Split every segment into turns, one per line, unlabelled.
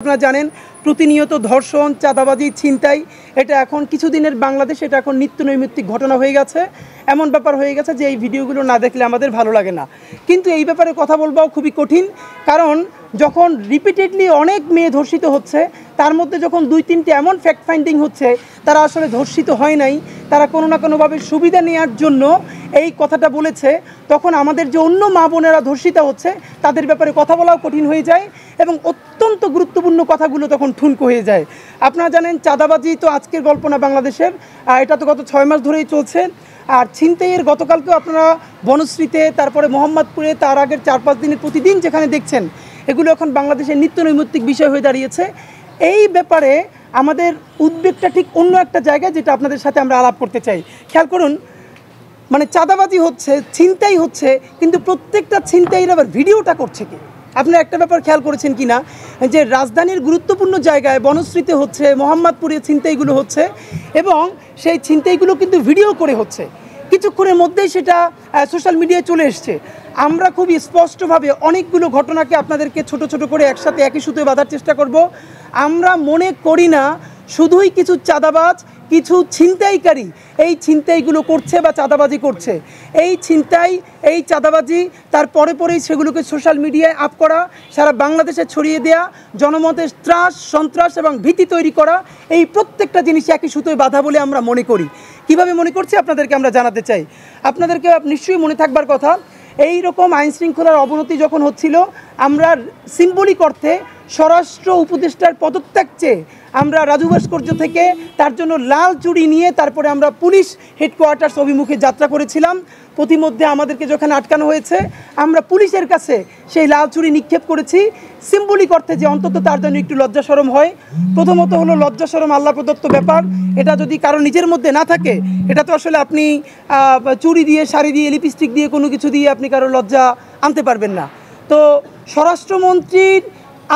আপনারা জানেন প্রতিনিয়ত ধর্ষণ, চাঁদাবাজি, ছিনতাই এটা এখন কিছুদিনের বাংলাদেশ এটা এখন নিত্য নৈমিত্তিক ঘটনা হয়ে গেছে। এমন ব্যাপার হয়ে গেছে যে এই ভিডিওগুলো না দেখলে আমাদের ভালো লাগে না। কিন্তু এই ব্যাপারে কথা বলবাও খুবই কঠিন, কারণ যখন রিপিটেডলি অনেক মেয়ে ধর্ষিত হচ্ছে, তার মধ্যে যখন 2-3টি এমন ফ্যাক্ট ফাইন্ডিং হচ্ছে তারা আসলে ধর্ষিত হয় নাই, তারা কোনো না কোনোভাবে সুবিধা নেওয়ার জন্য এই কথাটা বলেছে, তখন আমাদের যে অন্য মা বোনেরা ধর্ষিত হচ্ছে তাদের ব্যাপারে কথা বলাও কঠিন হয়ে যায় এবং অত্যন্ত গুরুত্বপূর্ণ কথাগুলো তখন ঠুনকো হয়ে যায়। আপনারা জানেন চাঁদাবাজি তো আজকের গল্প না বাংলাদেশের, এটা তো গত 6 মাস ধরেই চলছে। আর ছিনতাইয়ের গতকালকেও আপনারা বনশ্রীতে, তারপরে মোহাম্মদপুরে, তার আগের 4-5 দিনের প্রতিদিন যেখানে দেখছেন, এগুলো এখন বাংলাদেশের নিত্য নৈমিত্তিক বিষয় হয়ে দাঁড়িয়েছে। এই ব্যাপারে আমাদের উদ্বেগটা ঠিক অন্য একটা জায়গায়, যেটা আপনাদের সাথে আমরা আলাপ করতে চাই। খেয়াল করুন, মানে চাঁদাবাজি হচ্ছে, ছিনতাই হচ্ছে, কিন্তু প্রত্যেকটা ছিনতাইয়ের আবার ভিডিওটা করছে কি? আপনারা একটা ব্যাপার খেয়াল করেছেন কি না, যে রাজধানীর গুরুত্বপূর্ণ জায়গায় বনশ্রীতে হচ্ছে, মোহাম্মদপুরে ছিনতাইগুলো হচ্ছে এবং সেই ছিনতাইগুলো কিন্তু ভিডিও করে হচ্ছে, কিছুক্ষণের মধ্যেই সেটা সোশ্যাল মিডিয়ায় চলে এসছে। আমরা খুব স্পষ্টভাবে অনেকগুলো ঘটনাকে আপনাদেরকে ছোট ছোট করে একসাথে একই সুতোয় বাঁধার চেষ্টা করব। আমরা মনে করি না শুধুই কিছু চাঁদাবাজ, কিছু ছিনতাইকারী এই ছিনতাইগুলো করছে বা চাঁদাবাজি করছে। এই ছিনতাই, এই চাঁদাবাজি, তার পরেই সেগুলোকে সোশ্যাল মিডিয়ায় আপ করা, সারা বাংলাদেশে ছড়িয়ে দেওয়া, জনমতের ত্রাস, সন্ত্রাস এবং ভীতি তৈরি করা, এই প্রত্যেকটা জিনিস একই সুতোয় বাঁধা বলে আমরা মনে করি। কিভাবে মনে করছি আপনাদেরকে আমরা জানাতে চাই। আপনাদেরকে নিশ্চয়ই মনে থাকবার কথা, এই রকম আইন শৃঙ্খলার অবনতি যখন হচ্ছিল, আমরা সিম্বলিক অর্থে স্বরাষ্ট্র উপদেষ্টার পদত্যাগ চেয়ে আমরা রাজু ভাস্কর্য থেকে তার জন্য লাল চুড়ি নিয়ে তারপরে আমরা পুলিশ হেডকোয়ার্টার্স অভিমুখে যাত্রা করেছিলাম। প্রতিমধ্যে আমাদেরকে যখন আটকানো হয়েছে, আমরা পুলিশের কাছে সেই লাল চুড়ি নিক্ষেপ করেছি সিম্বলিক অর্থে, যে অন্তত তার জন্য একটু লজ্জা শরম হয়। প্রথমত হলো লজ্জা শরম আল্লাহ প্রদত্ত ব্যাপার, এটা যদি কারো নিজের মধ্যে না থাকে, এটা তো আসলে আপনি চুড়ি দিয়ে, শাড়ি দিয়ে, লিপস্টিক দিয়ে, কোনো কিছু দিয়ে আপনি কারো লজ্জা আনতে পারবেন না। তো স্বরাষ্ট্রমন্ত্রীর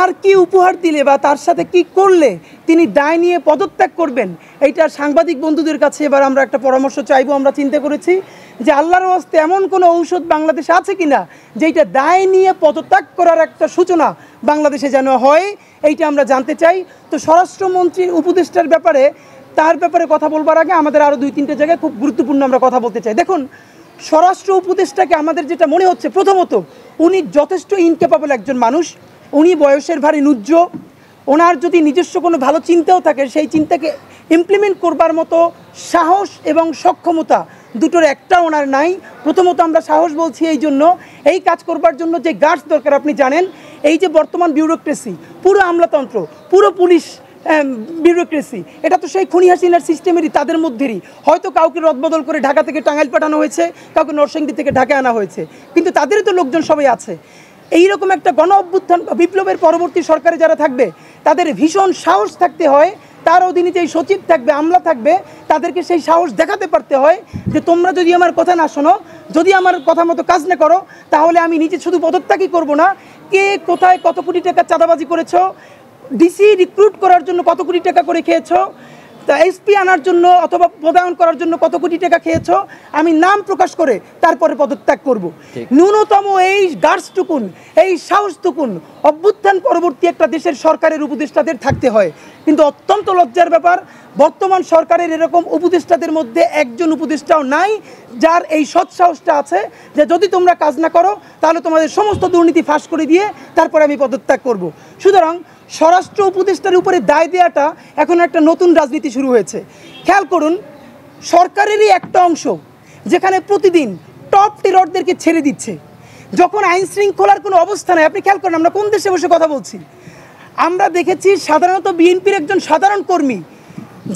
আর কি উপহার দিলে বা তার সাথে কি করলে তিনি দায় নিয়ে পদত্যাগ করবেন, এইটা সাংবাদিক বন্ধুদের কাছে এবার আমরা একটা পরামর্শ চাইবো। আমরা চিন্তা করেছি যে আল্লাহর ওয়াস্তে এমন কোনো ঔষধ বাংলাদেশে আছে কিনা যেটা দায় নিয়ে পদত্যাগ করার একটা সূচনা বাংলাদেশে যেন হয়, এইটা আমরা জানতে চাই। তো স্বরাষ্ট্রমন্ত্রীর উপদেষ্টার ব্যাপারে, তার ব্যাপারে কথা বলবার আগে আমাদের আরও 2-3টে জায়গায় খুব গুরুত্বপূর্ণ আমরা কথা বলতে চাই। দেখুন, স্বরাষ্ট্র উপদেষ্টাকে আমাদের যেটা মনে হচ্ছে, প্রথমত উনি যথেষ্ট ইনক্যাপাবল একজন মানুষ, উনি বয়সের ভারী নুজ্জ, ওনার যদি নিজস্ব কোনো ভালো চিন্তাও থাকে, সেই চিন্তাকে ইমপ্লিমেন্ট করবার মতো সাহস এবং সক্ষমতা দুটোর একটা ওনার নাই। প্রথমত আমরা সাহস বলছি এই জন্য, এই কাজ করবার জন্য যে গার্ডস দরকার, আপনি জানেন এই যে বর্তমান বিউরোক্রেসি, পুরো আমলাতন্ত্র, পুরো পুলিশ বিউরোক্রেসি, এটা তো সেই খুনি হাসিনার সিস্টেমেরই, তাদের মধ্যেরই। হয়তো কাউকে রদবদল করে ঢাকা থেকে টাঙ্গাইল পাঠানো হয়েছে, কাউকে নরসিংদী থেকে ঢাকায় আনা হয়েছে, কিন্তু তাদেরই তো লোকজন সবাই আছে। এইরকম একটা গণ অভ্যুত্থান বা বিপ্লবের পরবর্তী সরকারে যারা থাকবে, তাদের ভীষণ সাহস থাকতে হয়। তার অধীনে যেই সচিব থাকবে, আমলা থাকবে, তাদেরকে সেই সাহস দেখাতে পারতে হয় যে তোমরা যদি আমার কথা না শোনো, যদি আমার কথা মতো কাজ না করো, তাহলে আমি নিজে শুধু পদত্যাগই করব না, কে কোথায় কত কোটি টাকা চাঁদাবাজি করেছো, ডিসি রিক্রুট করার জন্য কত কোটি টাকা করে খেয়েছো, এসপি আনার জন্য অথবা পদায়ন করার জন্য কত কোটি টাকা খেয়েছো, আমি নাম প্রকাশ করে তারপরে পদত্যাগ করব। ন্যূনতম এই গার্ডসটুকুন, এই সাহসটুকুন অভ্যুত্থান পরবর্তী একটা দেশের সরকারের উপদেষ্টাদের থাকতে হয়। কিন্তু অত্যন্ত লজ্জার ব্যাপার, বর্তমান সরকারের এরকম উপদেষ্টাদের মধ্যে একজন উপদেষ্টাও নাই যার এই সৎসাহসটা আছে যে যদি তোমরা কাজ না করো তাহলে তোমাদের সমস্ত দুর্নীতি ফাঁস করে দিয়ে তারপরে আমি পদত্যাগ করব। সুতরাং স্বরাষ্ট্র উপদেষ্টার উপরে দায় দেওয়াটা এখন একটা নতুন রাজনীতি শুরু হয়েছে। খেয়াল করুন, সরকারেরই একটা অংশ যেখানে প্রতিদিন টপ টেররদেরকে ছেড়ে দিচ্ছে, যখন আইন শৃঙ্খলার কোনো অবস্থা নেই। আপনি খেয়াল করুন, আমরা কোন দেশে বসে কথা বলছি। আমরা দেখেছি সাধারণত বিএনপির একজন সাধারণ কর্মী,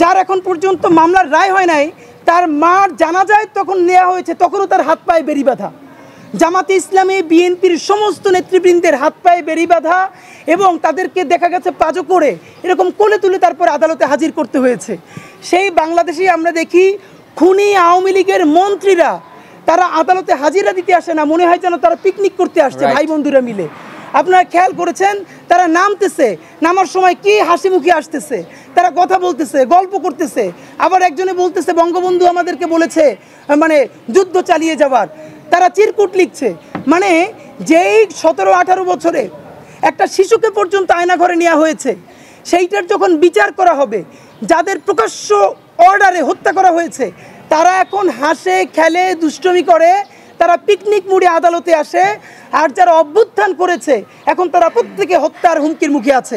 যার এখন পর্যন্ত মামলার রায় হয় নাই, তার মার জানাজায় তখন নেওয়া হয়েছে, তখনও তার হাত পায়ে বেড়ি বাঁধা। জামাতে ইসলামী, বিএনপির সমস্ত নেতৃবৃন্দের হাত পায়ে বেড়ি বাঁধা এবং তাদেরকে দেখা গেছে পাজো করে এরকম কোলে তুলে তারপর আদালতে হাজির করতে হয়েছে। সেই বাংলাদেশেই আমরা দেখি খুনি আওয়ামী লীগের মন্ত্রীরা, তারা আদালতে হাজিরা দিতে আসে না, মনে হয় যেন তারা পিকনিক করতে আসছে ভাই বন্ধুরা মিলে। আপনারা খেয়াল করেছেন, তারা নামতেছে, নামার সময় কি হাসি মুখে আসতেছে, তারা কথা বলতেছে, গল্প করতেছে, আবার একজনে বলতেছে বঙ্গবন্ধু আমাদেরকে বলেছে মানে যুদ্ধ চালিয়ে যাবার, তারা চিরকুট লিখছে। মানে যেই 17-18 বছরে একটা শিশুকে পর্যন্ত আয়না ঘরে নেওয়া হয়েছে, সেইটার যখন বিচার করা হবে, যাদের প্রকাশ্য অর্ডারে হত্যা করা হয়েছে তারা এখন হাসে খেলে দুষ্টমি করে, তারা পিকনিক মুডে আদালতে আসে, আর যারা অভ্যুত্থান করেছে এখন তারা প্রত্যেকে হত্যার হুমকির মুখে আছে।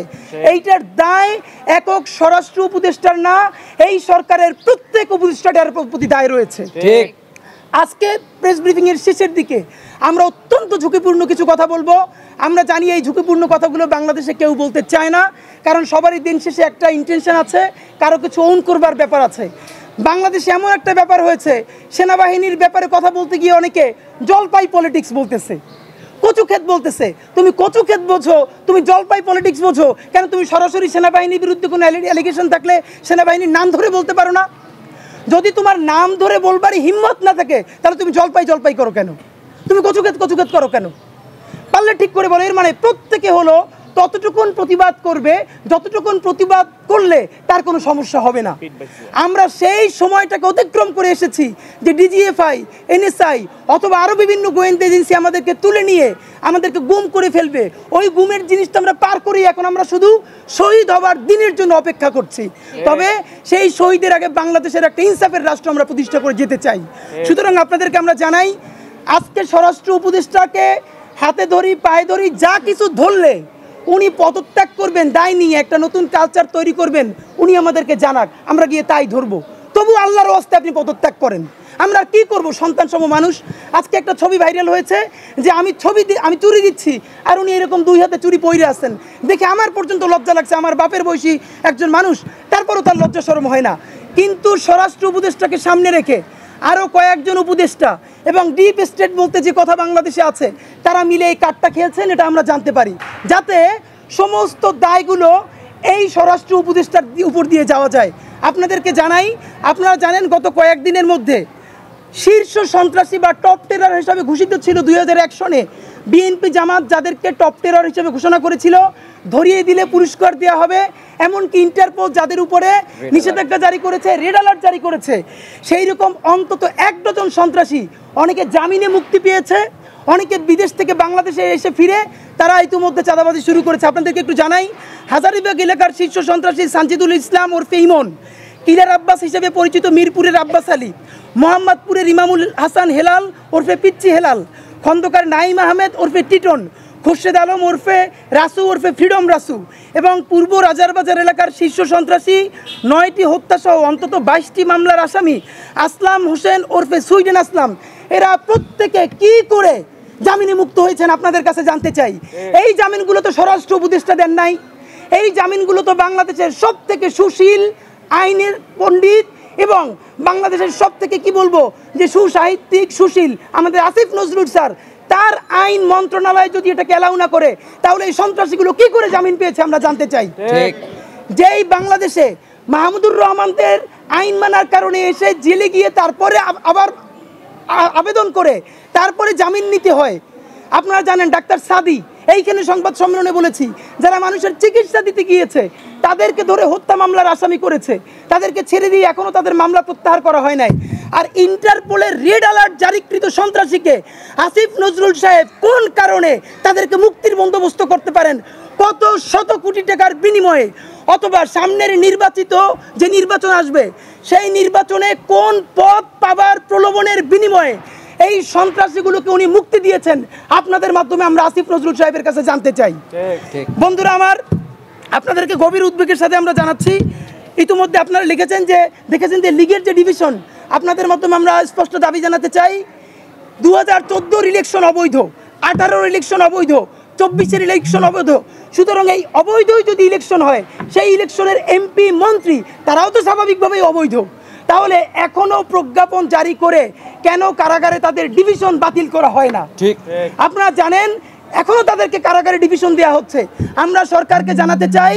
এইটার দায় একক স্বরাষ্ট্র উপদেষ্টার না, এই সরকারের প্রত্যেক উপদেষ্টার প্রতি দায় রয়েছে।
ঠিক।
আজকে প্রেস ব্রিফিং এর শেষের দিকে আমরা অত্যন্ত ঝুঁকিপূর্ণ কিছু কথা বলবো। আমরা জানি এই ঝুঁকিপূর্ণ কথাগুলো বাংলাদেশে কেউ বলতে চায় না, কারণ সবারই দিন শেষে একটা ইন্টেনশন আছে, কারো কিছু ওন করবার ব্যাপার আছে। বাংলাদেশে এমন একটা ব্যাপার হয়েছে, সেনাবাহিনীর ব্যাপারে কথা বলতে গিয়ে অনেকে জলপাই পলিটিক্স বলতেছে, কচু ক্ষেত বলতেছে। তুমি কচু ক্ষেত বোঝো, তুমি জলপাই পলিটিক্স বোঝো কেন? তুমি সরাসরি সেনাবাহিনীর বিরুদ্ধে কোনো অ্যালিগেশন থাকলে সেনাবাহিনীর নাম ধরে বলতে পারো না? যদি তোমার নাম ধরে বলবারই হিম্মত না থাকে তাহলে তুমি জলপাই জলপাই করো কেন? তুমি কচু ক্ষেত করো কেন? পারলে ঠিক করে বলো। এর মানে প্রত্যেকে হলো ততটুকুন প্রতিবাদ করবে যতটুকুন প্রতিবাদ করলে তার কোনো সমস্যা হবে না। আমরা সেই সময়টাকে অতিক্রম করে এসেছি যে ডিজিএফআই, এনএসআই অথবা আরও বিভিন্ন গোয়েন্দা এজেন্সি আমাদেরকে তুলে নিয়ে আমাদেরকে গুম করে ফেলবে। ওই গুমের জিনিসটা আমরা পার করি, এখন আমরা শুধু শহীদ হবার দিনের জন্য অপেক্ষা করছি। তবে সেই শহীদের আগে বাংলাদেশের একটা ইনসাফের রাষ্ট্র আমরা প্রতিষ্ঠা করে যেতে চাই। সুতরাং আপনাদেরকে আমরা জানাই, আজকে স্বরাষ্ট্র উপদেষ্টাকে হাতে ধরি পায়ে ধরি যা কিছু ধরলে উনি পদত্যাগ করবেন, দায় নিয়ে একটা নতুন কালচার তৈরি করবেন, উনি আমাদেরকে জানাক, আমরা গিয়ে তাই ধরবো। তবু আল্লাহর ওয়াস্তে আপনি পদত্যাগ করেন। আমরা কি করব? সন্তান সম মানুষ। আজকে একটা ছবি ভাইরাল হয়েছে যে আমি চুরি দিচ্ছি আর উনি এরকম দুই হাতে চুরি পইরে আছেন, দেখে আমার পর্যন্ত লজ্জা লাগছে। আমার বাপের বয়সী একজন মানুষ, তারপরও তার লজ্জা শরম হয় না। কিন্তু স্বরাষ্ট্র উপদেষ্টাকে সামনে রেখে আরও কয়েকজন উপদেষ্টা এবং ডিপ স্টেট বলতে যে কথা বাংলাদেশে আছে, তারা মিলে এই কার্ডটা খেলছেন, এটা আমরা জানতে পারি, যাতে সমস্ত দায়গুলো এই স্বরাষ্ট্র উপদেষ্টার উপর দিয়ে যাওয়া যায়। আপনাদেরকে জানাই, আপনারা জানেন গত কয়েকদিনের মধ্যে শীর্ষ সন্ত্রাসী বা টপ টেরর হিসাবে ঘোষিত ছিল 2001 সনে বিএনপি জামাত যাদেরকে টপ টেরর হিসেবে ঘোষণা করেছিল, ধরিয়ে দিলে পুরস্কার দেওয়া হবে, এমনকি ইন্টারপোল যাদের উপরে নিষেধাজ্ঞা জারি করেছে, রেড অ্যালার্ট জারি করেছে, সেই রকম অন্তত 1 ডজন সন্ত্রাসী অনেকে জামিনে মুক্তি পেয়েছে, অনেকে বিদেশ থেকে বাংলাদেশে এসে ফিরে তারা ইতিমধ্যে চাঁদাবাজি শুরু করেছে। আপনাদেরকে একটু জানাই, হাজারীবাগ এলাকার শীর্ষ সন্ত্রাসী সানজিদুল ইসলাম ওরফে ইমন, কিলার আব্বাস হিসেবে পরিচিত মিরপুরের আব্বাস আলী, মোহাম্মদপুরের ইমামুল হাসান হেলাল ওরফে পিচ্চি হেলাল, খন্দকার নাইম আহমেদ ওরফে টিটন, খুরশেদ আলম ওরফে রাসু ওরফে ফ্রিডম রাসু এবং পূর্ব রাজারবাজার এলাকার শীর্ষ সন্ত্রাসী 9টি হত্যাসহ অন্তত 22টি মামলার আসামি আসলাম হোসেন ওরফে সুইডেন আসলাম, এরা প্রত্যেকে কি করে জামিনে মুক্ত হয়েছেন আপনাদের কাছে জানতে চাই। এই জামিনগুলো তো স্বরাষ্ট্র উপদেষ্টা দেন নাই, এই জামিনগুলো তো বাংলাদেশের সব থেকে সুশীল আইনের পণ্ডিত এবং বাংলাদেশের সব থেকে কি বলবো যে সুসাহিত্যিক সুশীল আমাদের আসিফ নজরুল স্যার, তার আইন মন্ত্রণালয় যদি এটাকে অ্যালাউ না করে তাহলে এই সন্ত্রাসীগুলো কি করে জামিন পেয়েছে আমরা জানতে চাই। যেই বাংলাদেশে মাহমুদুর রহমানদের আইন মানার কারণে এসে জেলে গিয়ে তারপরে আবার আবেদন করে তারপরে জামিন নিতে হয়। আপনারা জানেন ডাক্তার সাদি এইখানে সংবাদ সম্মেলনে বলেছি, যারা মানুষের চিকিৎসা দিতে গিয়েছে তাদেরকে ধরে হত্যা মামলার আসামি করেছে, তাদেরকে ছেড়ে দিয়ে এখনও তাদের মামলা প্রত্যাহার করা হয় নাই। আর ইন্টারপোলের রেড অ্যালার্ট জারিকৃত সন্ত্রাসীকে আসিফ নজরুল সাহেব কোন কারণে তাদেরকে মুক্তির বন্দোবস্ত করতে পারেন? কত শত কোটি টাকার বিনিময়ে, অথবা সামনের নির্বাচিত যে নির্বাচন আসবে সেই নির্বাচনে কোন পদ পাবার প্রলোভনের বিনিময়ে এই সন্ত্রাসীগুলোকে উনি মুক্তি দিয়েছেন? আপনাদের মাধ্যমে আমরা আসিফ নজরুল সাহেবের কাছে জানতে চাই। বন্ধুরা আমার, আপনাদেরকে গভীর উদ্বেগের সাথে আমরা জানাচ্ছি, ইতিমধ্যে আপনারা দেখেছেন যে লীগের যে ডিভিশন, আপনাদের মাধ্যমে আমরা স্পষ্ট দাবি জানাতে চাই, 2014 ইলেকশন অবৈধ, 18 ইলেকশন অবৈধ, 24 ইলেকশন অবৈধ। সুতরাং এই অবৈধই যদি ইলেকশন হয়, সেই ইলেকশনের এমপি মন্ত্রী তারাও তো স্বাভাবিকভাবেই অবৈধ। তাহলে এখনো প্রজ্ঞাপন জারি করে কেন কারাগারে তাদের ডিভিশন বাতিল করা হয় না? ঠিক, আপনারা জানেন এখনো তাদেরকে কারাগারে ডিভিশন দেওয়া হচ্ছে। আমরা সরকারকে জানাতে চাই,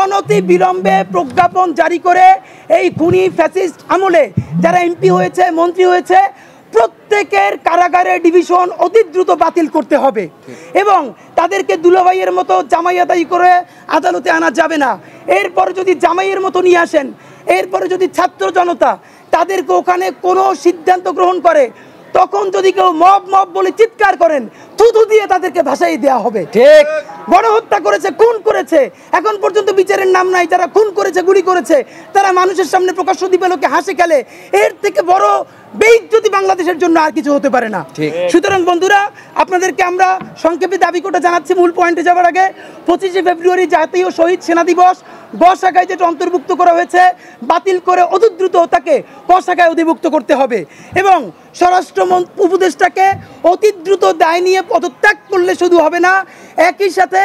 অনতি বিলম্বে প্রজ্ঞাপন জারি করে এই খুনি ফ্যাসিস্ট আমলে যারা এমপি হয়েছে, মন্ত্রী হয়েছে, প্রত্যেকের কারাগারে ডিভিশন অতি দ্রুত বাতিল করতে হবে এবং তাদেরকে দুলাভাইয়ের মতো জামাই আদায় করে আদালতে আনা যাবে না। এরপরে যদি জামাইয়ের মতো নিয়ে আসেন, এরপরে যদি ছাত্র জনতা তাদেরকে ওখানে কোনো সিদ্ধান্ত গ্রহণ করে, তখন যদি কেউ মব মব বলে চিৎকার করেন, থুথু দিয়ে তাদেরকে ভাসাই দেওয়া হবে।
ঠিক।
গণহত্যা করেছে, খুন করেছে, এখন পর্যন্ত বিচারের নাম নাই। যারা খুন করেছে, গুলি করেছে, তারা মানুষের সামনে প্রকাশ্য দিবালোকে হাসি খেলে। এর থেকে বড় বেইজ্জতি বাংলাদেশের জন্য আর কিছু হতে পারে না। সুতরাং বন্ধুরা, আপনাদেরকে আমরা সংক্ষেপে দাবি করে জানাচ্ছি, মূল পয়েন্টে যাওয়ার আগে, 25শে ফেব্রুয়ারি জাতীয় শহীদ সেনা দিবস গ শাখায় যেটা অন্তর্ভুক্ত করা হয়েছে বাতিল করে অতি দ্রুত তাকে ক শাখায় অধিভুক্ত করতে হবে এবং স্বরাষ্ট্র উপদেষ্টাকে অতি দ্রুত দায় নিয়ে পদত্যাগ করলে শুধু হবে না, একই সাথে